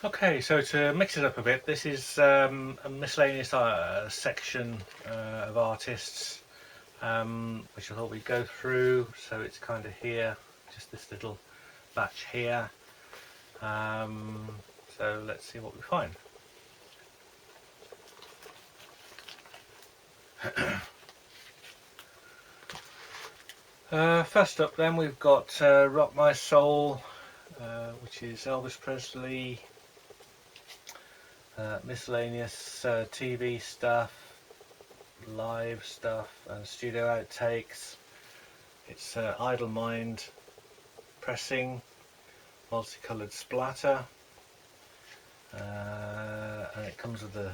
Okay, so to mix it up a bit, this is a miscellaneous section of artists, which I thought we'd go through. So it's kind of here, just this little batch here. So let's see what we find. First up then we've got Rock My Soul, which is Elvis Presley, miscellaneous TV stuff, live stuff and studio outtakes. It's Idle Mind pressing, multicoloured splatter, and it comes with a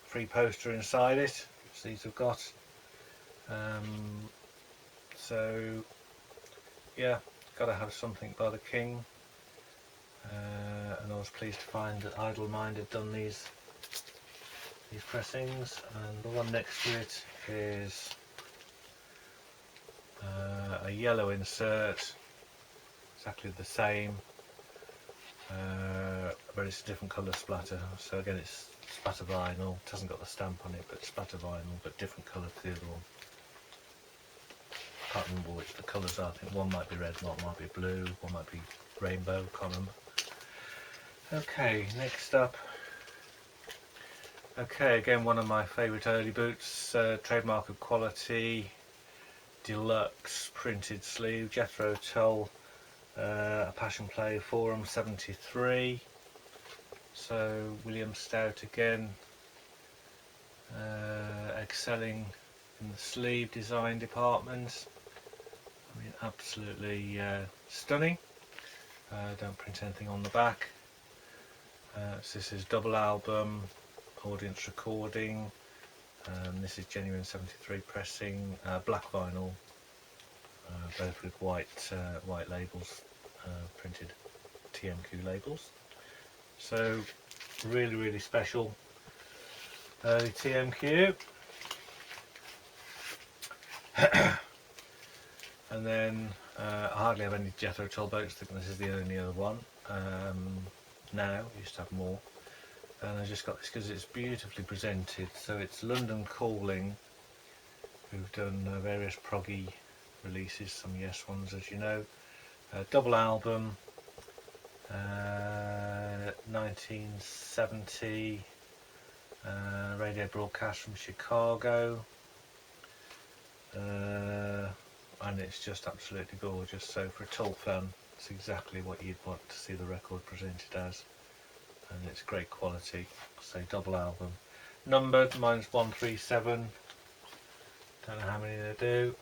free poster inside it, which these have got. So yeah, gotta have something by the King, and I was pleased to find that Idle Mind had done these pressings, and the one next to it is a yellow insert, exactly the same, but it's a different colour splatter. So again, it's splatter vinyl. It hasn't got the stamp on it, but splatter vinyl, but different colour to the other one. Can't remember which the colours are. I think one might be red, one might be blue, one might be rainbow. Can't remember. Okay, next up. Okay, again one of my favourite early boots, trademark of quality, deluxe printed sleeve, Jethro Tull, a Passion Play Forum 73. So William Stout again, excelling in the sleeve design department. I mean, absolutely stunning. Don't print anything on the back. So this is double album, audience recording. This is genuine 73 pressing, black vinyl, both with white labels, printed TMQ labels. So really special early TMQ. And then I hardly have any Jethro Tull boats. I think this is the only other one now. I used to have more, and I just got this because it's beautifully presented. So it's London Calling, who've done various proggy releases, some Yes ones, as you know. Double album, 1970, radio broadcast from Chicago, and it's just absolutely gorgeous. So for a Tull fan, it's exactly what you'd want to see the record presented as, and it's great quality. So double album, numbered, mine's 137. Don't know how many they do.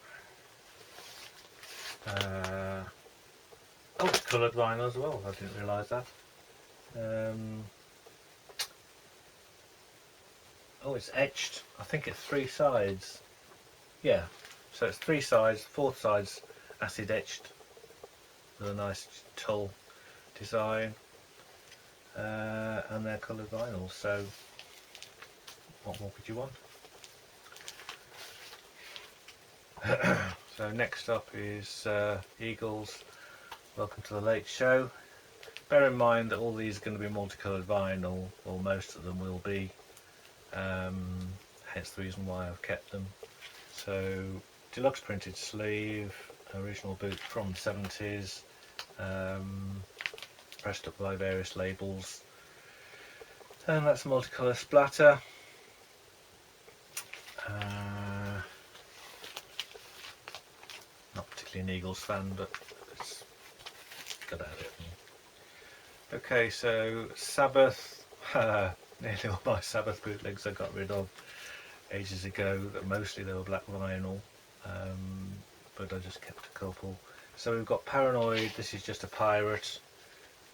Oh, it's coloured vinyl as well. I didn't realise that. Oh, it's etched. I think it's 3 sides. Yeah, so it's 3 sides. 4th side's acid etched with a nice Tull design, and they're coloured vinyl. So what more could you want? So next up is Eagles, Welcome to the Late Show. Bear in mind that all these are going to be multicoloured vinyl, or most of them will be, hence the reason why I've kept them. So deluxe printed sleeve, original boot from the 70s, pressed up by various labels, and that's multicolour splatter. Not particularly an Eagles fan, but it's good at it. Okay, so Sabbath, nearly all my Sabbath bootlegs I got rid of ages ago. Mostly they were black vinyl, but I just kept a couple. So we've got Paranoid. This is just a pirate,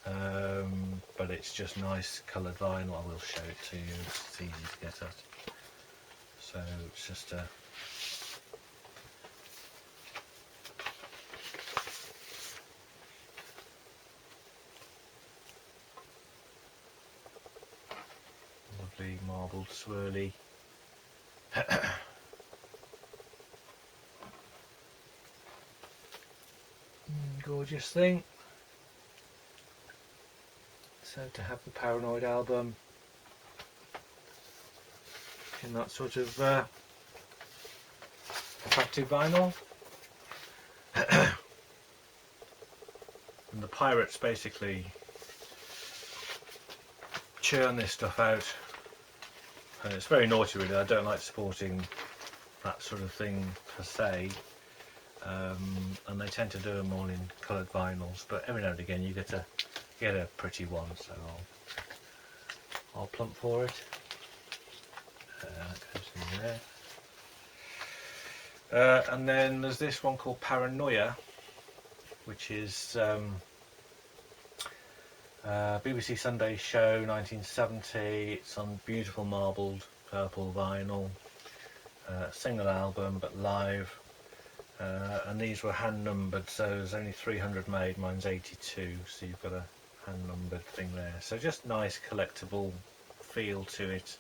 but it's just nice coloured vinyl. I will show it to you. It's easy to get at. So it's just a lovely marbled swirly. Gorgeous thing. So to have the Paranoid album in that sort of attractive vinyl. And the pirates basically churn this stuff out, and it's very naughty really. I don't like supporting that sort of thing per se, and they tend to do them all in coloured vinyls, but every now and again you get a pretty one, so I'll plump for it. That goes in there. And then there's this one called Paranoia, which is BBC Sunday Show 1970. It's on beautiful marbled purple vinyl, single album but live, and these were hand numbered, so there's only 300 made, mine's 82, so you've got a hand numbered thing there. So just nice collectible feel to it,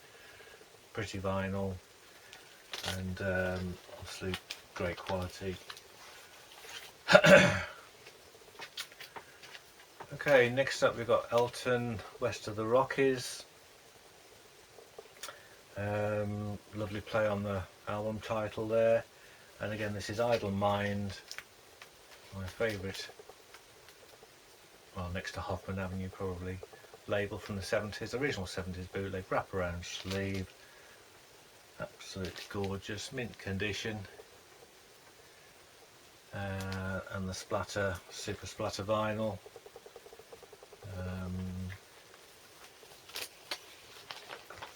pretty vinyl, and obviously great quality. Okay, next up we've got Elton, West of the Rockies. Lovely play on the album title there, and again this is Idle Mind, my favourite, well next to Hoffman Avenue probably, label from the 70s, original 70s bootleg, wraparound sleeve, absolutely gorgeous, mint condition, and the splatter, super splatter vinyl.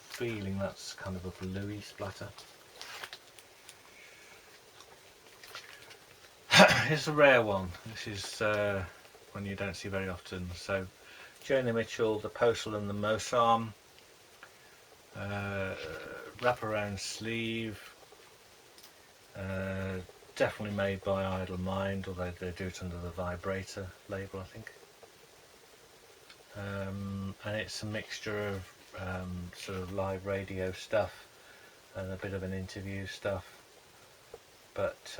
Feeling that's kind of a bluey splatter. Here's a rare one. This is one you don't see very often. So Joni Mitchell, the Postal and the Mosarm, wraparound sleeve, definitely made by Idle Mind, although they do it under the Vibrator label, I think. And it's a mixture of sort of live radio stuff and a bit of an interview stuff, but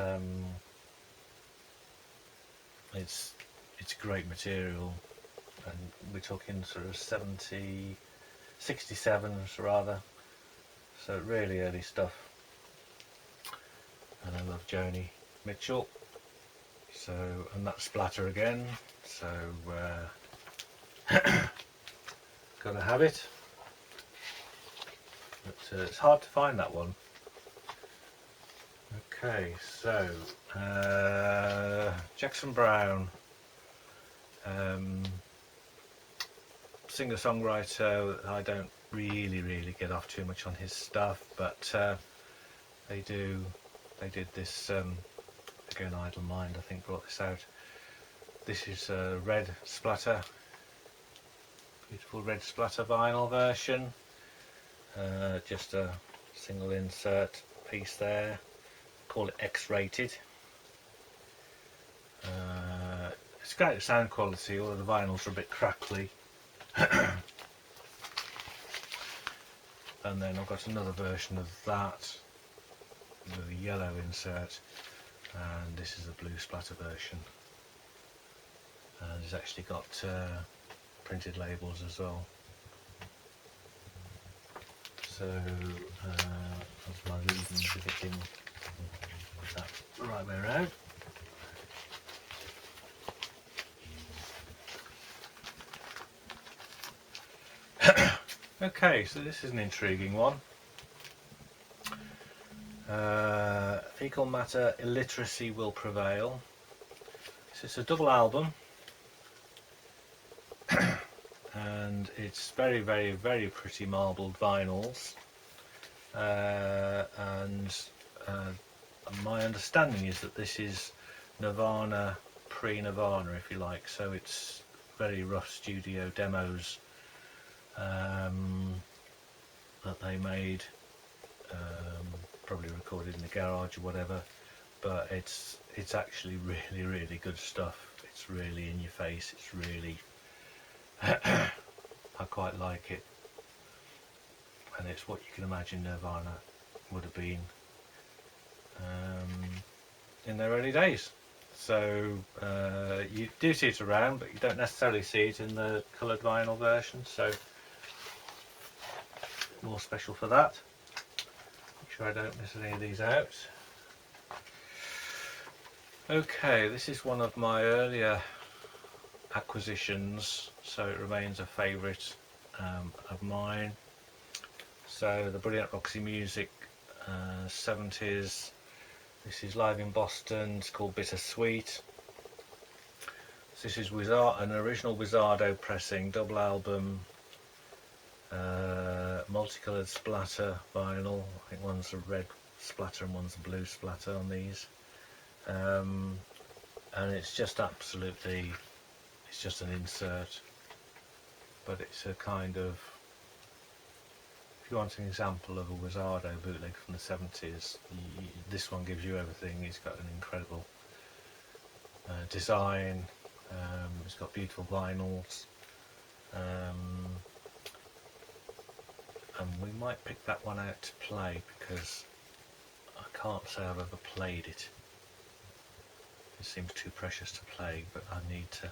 it's great material, and we're talking sort of 67s rather, so really early stuff, and I love Joni Mitchell, so, and that splatter again, so gotta have it. But it's hard to find that one. Okay, so Jackson Browne, singer-songwriter. I don't really get off too much on his stuff, but they did this again. Idle Mind, I think, brought this out. This is a red splatter, beautiful red splatter vinyl version. Just a single insert piece there, call it X-rated. It's great sound quality, although the vinyls are a bit crackly. And then I've got another version of that with a yellow insert, and this is a blue splatter version, and it's actually got printed labels as well. So that's my reason for getting that the right way around. Okay, so this is an intriguing one. Fecal Matter, Illiteracy Will Prevail. So it's a double album, and it's very pretty marbled vinyls, and my understanding is that this is Nirvana, pre-Nirvana if you like, so it's very rough studio demos that they made, probably recorded in the garage or whatever, but it's actually really good stuff. It's really in your face, it's really I quite like it, and it's what you can imagine Nirvana would have been in their early days. So you do see it around, but you don't necessarily see it in the coloured vinyl version, so more special for that. Make sure I don't miss any of these out. Okay, this is one of my earlier acquisitions, so it remains a favourite of mine. So the brilliant Roxy music, 70s. This is live in Boston. It's called Bittersweet. So this is an original Wizardo pressing, double album, multicoloured splatter vinyl. I think one's a red splatter and one's a blue splatter on these. And it's just absolutely, it's just an insert, but it's a kind of, if you want an example of a Wizardo bootleg from the 70s, this one gives you everything. It's got an incredible design, it's got beautiful vinyls, and we might pick that one out to play because I can't say I've ever played it. It seems too precious to play, but I need to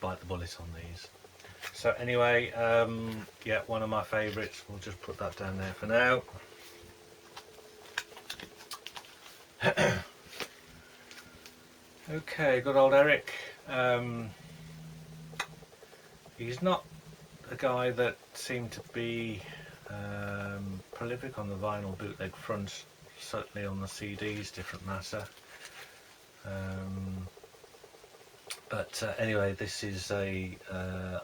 bite the bullet on these. So anyway, yeah, one of my favourites. We'll just put that down there for now. Okay, good old Eric. He's not a guy that seemed to be prolific on the vinyl bootleg front. Certainly on the CDs, different matter. But anyway, this is I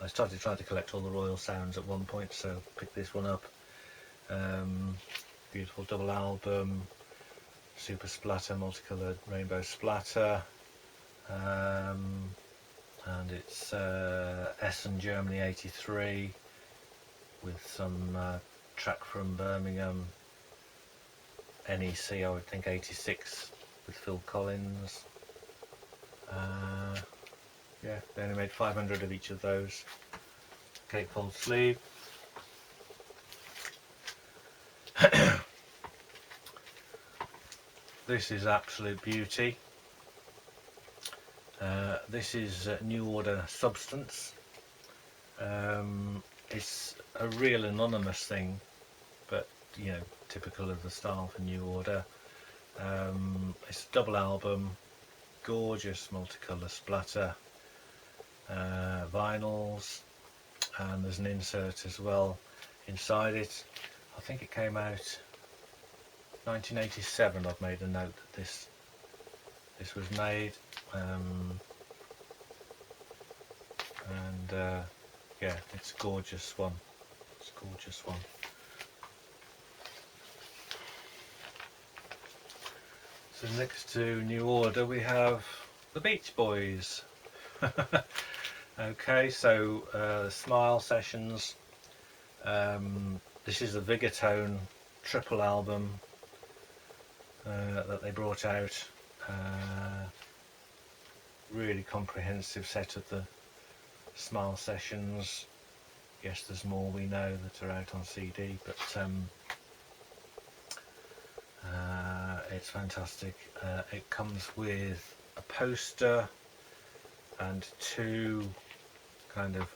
started trying to collect all the Royal Sounds at one point, so picked this one up. Beautiful double album, super splatter, multicoloured rainbow splatter, and it's Essen, Germany '83, with some track from Birmingham, NEC, I would think '86, with Phil Collins. Yeah, they only made 500 of each of those. Gatefold sleeve. This is absolute beauty. This is New Order Substance. It's a real anonymous thing, but you know, typical of the style for New Order. It's a double album, gorgeous multicolour splatter, vinyls, and there's an insert as well inside it. I think it came out 1987. I've made a note that this was made, and yeah, it's a gorgeous one. It's a gorgeous one. So next to New Order we have the Beach Boys. Okay, so Smile Sessions. This is the Vigatone triple album that they brought out. Really comprehensive set of the Smile Sessions. Yes, there's more we know that are out on CD, but it's fantastic. It comes with a poster and two kind of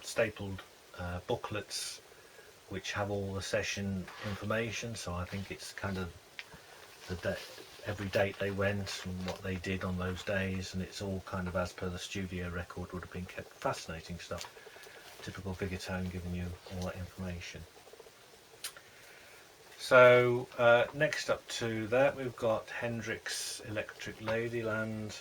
stapled booklets which have all the session information, so I think it's kind of every date they went and what they did on those days, and it's all kind of as per the studio record would have been kept. Fascinating stuff. Typical Vigatone, giving you all that information. So next up to that we've got Hendrix Electric Ladyland.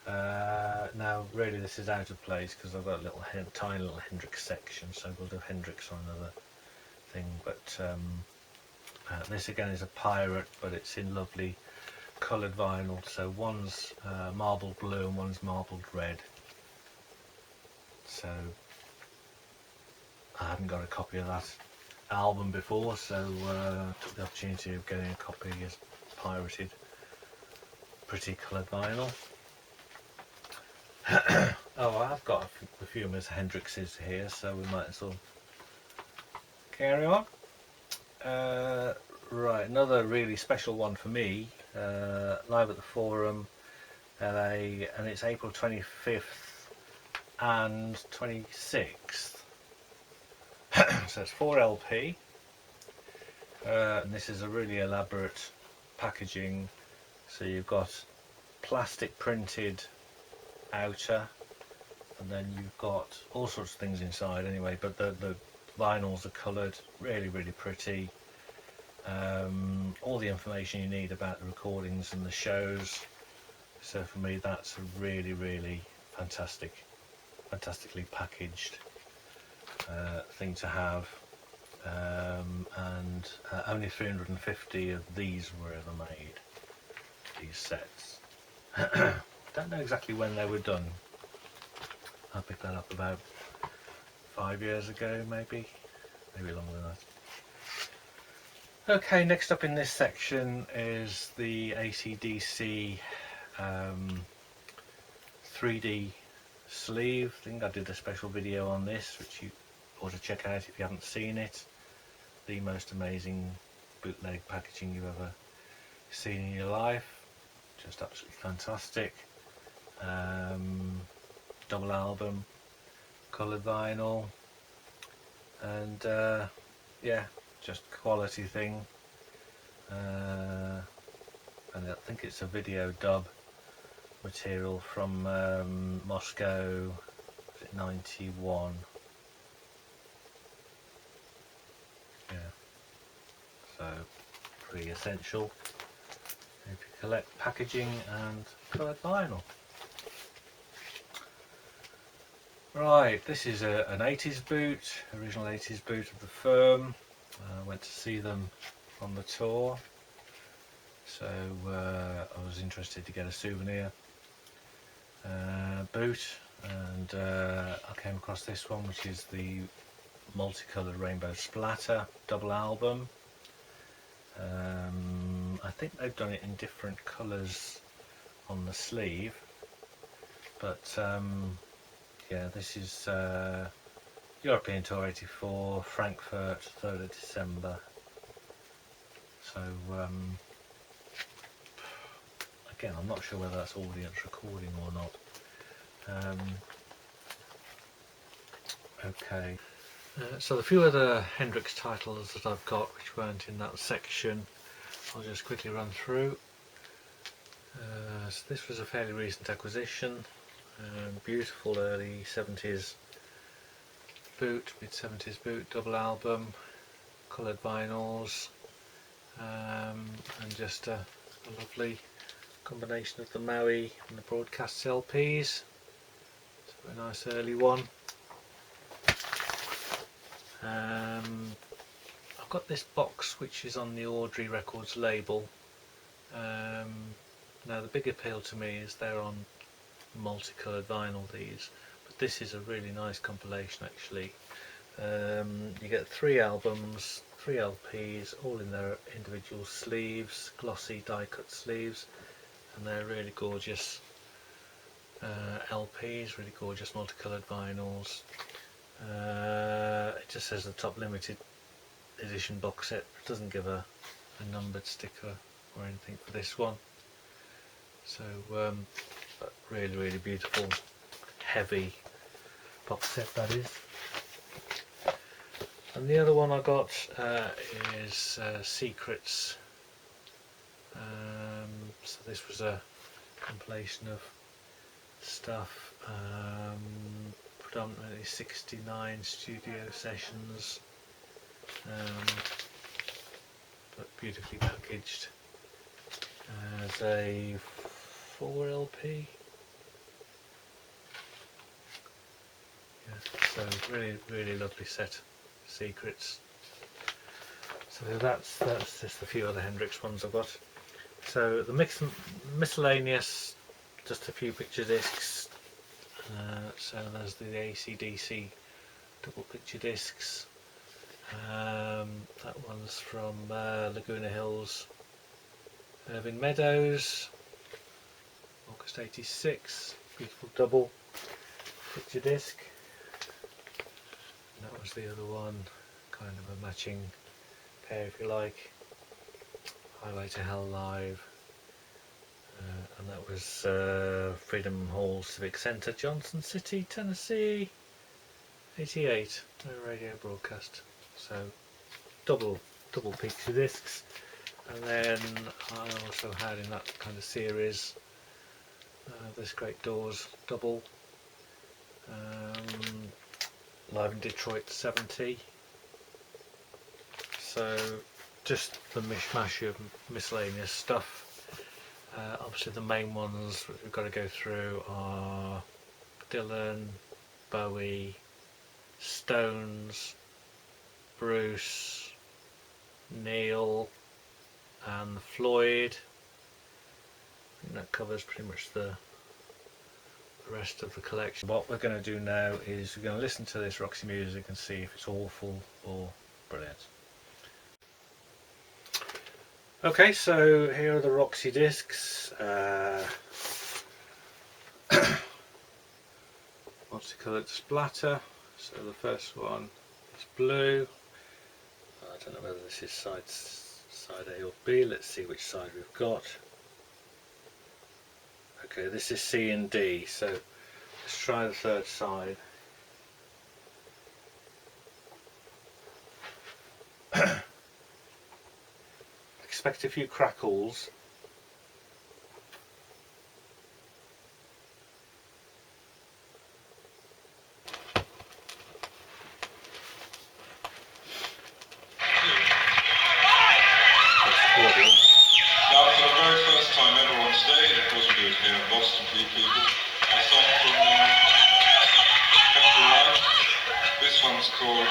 Now really this is out of place because I've got a little tiny little Hendrix section, so we'll do Hendrix on another thing, but this again is a pirate, but it's in lovely coloured vinyl, so one's marbled blue and one's marbled red. So I haven't got a copy of that album before, so took the opportunity of getting a copy as pirated, pretty coloured vinyl. Oh, I've got a few of Miss Hendrix's here, so we might as well carry on. Right, another really special one for me live at the Forum, LA, and it's April 25th and 26th. So it's 4 LP, and this is a really elaborate packaging. So you've got plastic printed outer, and then you've got all sorts of things inside anyway, but the vinyls are coloured, really pretty. All the information you need about the recordings and the shows. So for me, that's a really fantastically packaged thing to have. And only 350 of these were ever made, these sets. Don't know exactly when they were done. I picked that up about 5 years ago, maybe longer than that. Okay, next up in this section is the AC/DC 3D sleeve. I think I did a special video on this, which you ought to check out if you haven't seen it. The most amazing bootleg packaging you've ever seen in your life. Just absolutely fantastic. Double album, coloured vinyl, and yeah, just quality thing. And I think it's a video dub material from Moscow, 91. Yeah, so pretty essential if you collect packaging and coloured vinyl. Right, this is an 80s boot, original 80s boot of the firm. I went to see them on the tour, so I was interested to get a souvenir boot, and I came across this one, which is the multicoloured rainbow splatter double album. I think they've done it in different colours on the sleeve, but yeah, this is European Tour 84, Frankfurt, 3rd of December. So again, I'm not sure whether that's audience recording or not. Okay, so the few other Hendrix titles that I've got which weren't in that section, I'll just quickly run through. So this was a fairly recent acquisition. Beautiful early 70s boot, mid 70s boot, double album, coloured vinyls, and just a lovely combination of the Maui and the broadcast LPs. So a nice early one. I've got this box which is on the Audrey Records label. Now the big appeal to me is they're on multicoloured vinyl, these, but this is a really nice compilation actually. You get 3 albums, 3 LPs, all in their individual sleeves, glossy die cut sleeves, and they're really gorgeous LPs, really gorgeous multicoloured vinyls. It just says the top limited edition box set. It doesn't give a numbered sticker or anything for this one. So but really beautiful, heavy box set that is. And the other one I got is Secrets. So this was a compilation of stuff, predominantly 69 studio sessions, but beautifully packaged as a 4 LP. Yeah, so really lovely set, Secrets. So that's just a few other Hendrix ones I've got. So the miscellaneous, just a few picture discs. So there's the AC/DC double picture discs. That one's from Laguna Hills, Irving Meadows, August 86, beautiful double picture disc. And that was the other one, kind of a matching pair if you like. Highway to Hell Live, and that was Freedom Hall Civic Centre, Johnson City, Tennessee, 88, no radio broadcast. So double picture discs. And then I also had in that kind of series this Great Doors double, live in Detroit 70. So just the mishmash of miscellaneous stuff. Obviously the main ones we've got to go through are Dylan, Bowie, Stones, Bruce, Neil and Floyd. And that covers pretty much the rest of the collection. What we're going to do now is we're going to listen to this Roxy music and see if it's awful or brilliant. Okay, so here are the Roxy discs. Multicoloured splatter. So the first one is blue. I don't know whether this is side A or B. Let's see which side we've got. Okay, this is C and D, so let's try the third side. Expect a few crackles. Now, for the very first time ever on stage, of course we do it here in Boston for you people, a song from Country Life. This one's called,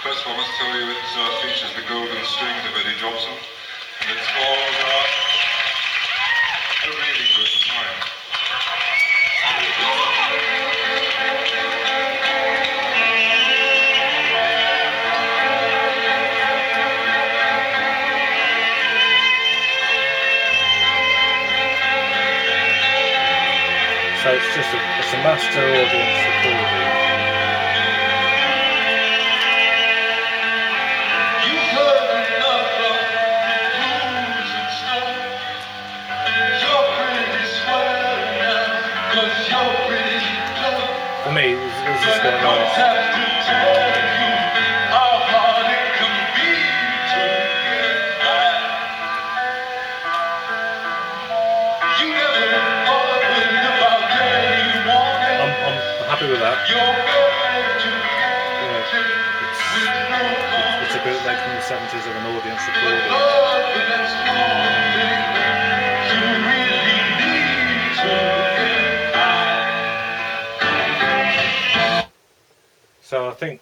first of all I must tell you it features the golden strings of Eddie Jobson, and it's called A Really Good Time. So it's a master audience recording. You've heard enough of blues and stuff. You're pretty swell now, 'cause you're pretty tough. For me, this is going on. Have to tell you how hard it can be to get by. You never bothered about anyone else. I'm happy with that. You're better to get Yeah, with no it's a bootleg from the 70s of an audience recording. love, but that's one thing you really need to get by. So I think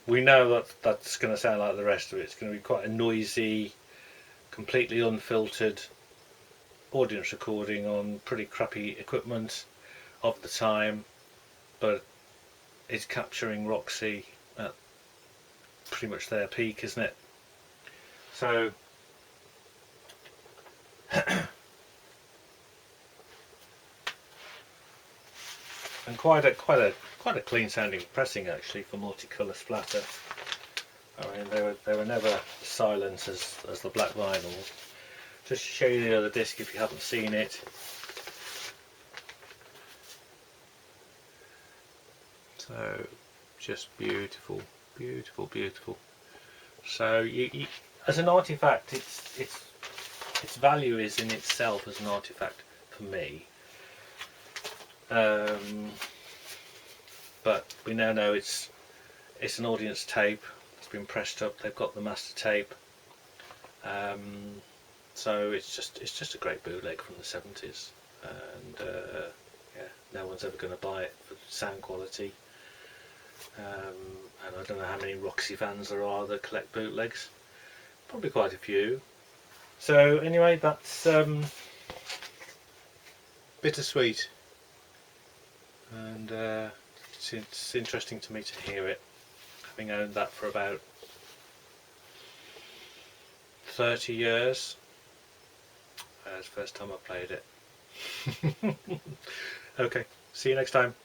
we know that that's going to sound like the rest of it. It's going to be quite a noisy, completely unfiltered audience recording on pretty crappy equipment of the time, but it's capturing Roxy at pretty much their peak, isn't it? So and quite a clean sounding pressing actually for multicolour splatter. I mean they were never as silent as the black vinyl. Just to show you the other disc if you haven't seen it. So just beautiful, beautiful, beautiful. So you as an artifact, its value is in itself as an artifact for me. But we now know it's an audience tape. It's been pressed up. They've got the master tape. So it's just a great bootleg from the 70s, and yeah, no one's ever going to buy it for sound quality. And I don't know how many Roxy fans there are that collect bootlegs. Probably quite a few. So anyway, that's bittersweet, and it's interesting to me to hear it, having owned that for about 30 years. It's the first time I played it. Okay, see you next time.